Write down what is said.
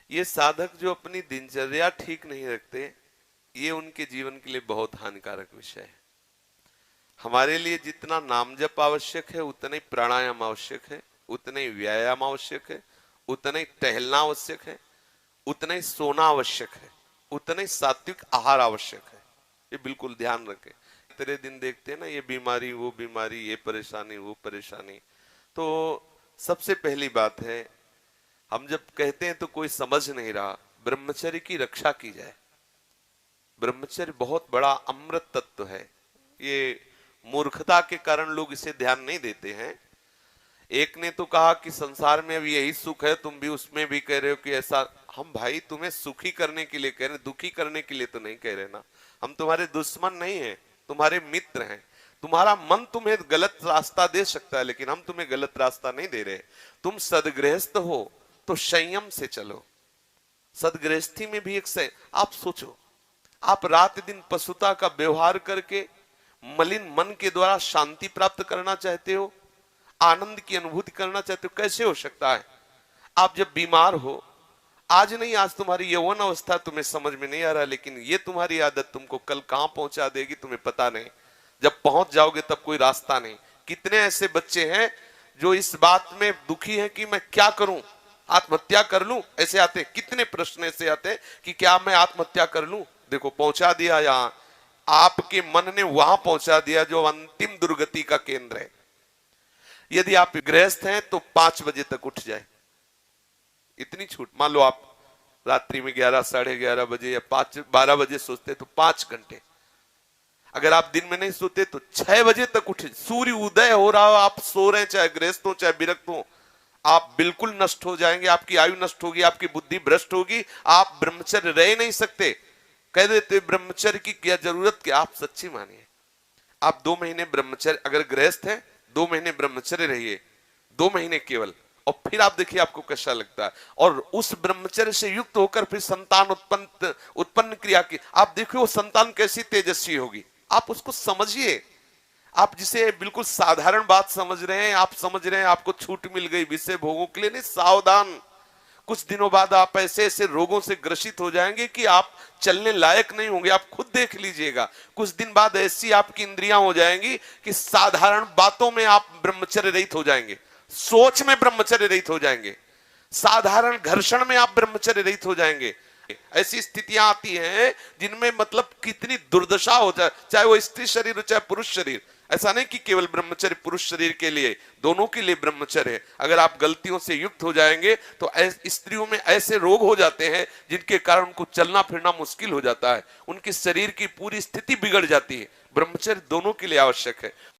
ये साधक जो अपनी दिनचर्या ठीक नहीं रखते, ये उनके जीवन के लिए बहुत हानिकारक विषय है। हमारे लिए जितना नाम जप आवश्यक है, उतना ही प्राणायाम आवश्यक है, उतना ही व्यायाम आवश्यक है, उतना ही टहलना आवश्यक है, उतना ही सोना आवश्यक है, उतना ही सात्विक आहार आवश्यक है। ये बिल्कुल ध्यान रखें। तेरे दिन देखते हैं ना, ये बीमारी वो बीमारी, ये परेशानी वो परेशानी। तो सबसे पहली बात है, हम जब कहते हैं तो कोई समझ नहीं रहा, ब्रह्मचर्य की रक्षा की जाए। ब्रह्मचर्य बहुत बड़ा अमृत तत्व है। ये मूर्खता के कारण लोग इसे ध्यान नहीं देते हैं। एक ने तो कहा कि संसार में अभी यही सुख है, तुम भी उसमें भी कह रहे हो कि ऐसा। हम भाई तुम्हें सुखी करने के लिए कह रहे हैं, दुखी करने के लिए तो नहीं कह रहे ना। हम तुम्हारे दुश्मन नहीं है, तुम्हारे मित्र हैं। तुम्हारा मन तुम्हें गलत रास्ता दे सकता है, लेकिन हम तुम्हें गलत रास्ता नहीं दे रहे। तुम सदगृहस्थ हो तो संयम से चलो। सदगृहस्थी में भी एक से आप सोचो, आप रात दिन पशुता का व्यवहार करके मलिन मन के द्वारा शांति प्राप्त करना चाहते हो, आनंद की अनुभूति करना चाहते हो, कैसे हो सकता है? आप जब बीमार हो, आज नहीं, आज तुम्हारी यौवन अवस्था तुम्हें समझ में नहीं आ रहा, लेकिन ये तुम्हारी आदत तुमको कल कहां पहुंचा देगी तुम्हें पता नहीं। जब पहुंच जाओगे तब कोई रास्ता नहीं। कितने ऐसे बच्चे हैं जो इस बात में दुखी हैं कि मैं क्या करूं, आत्महत्या कर लूं, ऐसे आते। कितने प्रश्न ऐसे आते कि क्या मैं आत्महत्या कर लूं? देखो, पहुंचा दिया यहां, आपके मन ने वहां पहुंचा दिया जो अंतिम दुर्गति का केंद्र है। यदि आप गृहस्थ हैं तो 5 बजे तक उठ जाए, इतनी छूट। मान लो आप रात्रि में 11, साढ़े 11 बजे या 12 बजे सोते तो 5 घंटे। अगर आप दिन में नहीं सोते तो 6 बजे तक उठे। सूर्य उदय हो रहा हो, आप सो रहे हैं, चाहे गृहस्थ हो चाहे विरक्त हो, आप बिल्कुल नष्ट हो जाएंगे। आपकी आयु नष्ट होगी, आपकी बुद्धि भ्रष्ट होगी, आप ब्रह्मचर्य रह नहीं सकते। कह देते ब्रह्मचर्य की क्या जरूरत, क्या? आप सच्ची मानिए, आप 2 महीने ब्रह्मचर्य, अगर गृहस्थ है 2 महीने ब्रह्मचर्य रहिए, 2 महीने केवल, और फिर आप देखिए आपको कैसा लगता है। और उस ब्रह्मचर्य से युक्त होकर फिर संतान उत्पन्न क्रिया की, आप देखिए वो संतान कैसी तेजस्वी होगी। आप उसको समझिए। आप जिसे बिल्कुल साधारण बात समझ रहे हैं, आप समझ रहे हैं आपको छूट मिल गई विषय भोगों के लिए, नहीं, सावधान। कुछ दिनों बाद आप ऐसे ऐसे रोगों से ग्रसित हो जाएंगे कि आप चलने लायक नहीं होंगे। आप खुद देख लीजिएगा, कुछ दिन बाद ऐसी आपकी इंद्रियां हो जाएंगी कि साधारण बातों में आप ब्रह्मचर्य रहित हो जाएंगे, सोच में ब्रह्मचर्य रहित हो जाएंगे, साधारण घर्षण में आप ब्रह्मचर्य रहित हो जाएंगे। ऐसी स्थितियां आती हैं जिनमें मतलब कितनी दुर्दशा हो जाए, चाहे वो स्त्री शरीर हो चाहे पुरुष शरीर। ऐसा नहीं कि केवल ब्रह्मचर्य पुरुष शरीर के लिए, दोनों के लिए ब्रह्मचर्य है। अगर आप गलतियों से युक्त हो जाएंगे तो स्त्रियों में ऐसे रोग हो जाते हैं जिनके कारण उनको चलना फिरना मुश्किल हो जाता है, उनके शरीर की पूरी स्थिति बिगड़ जाती है। ब्रह्मचर्य दोनों के लिए आवश्यक है।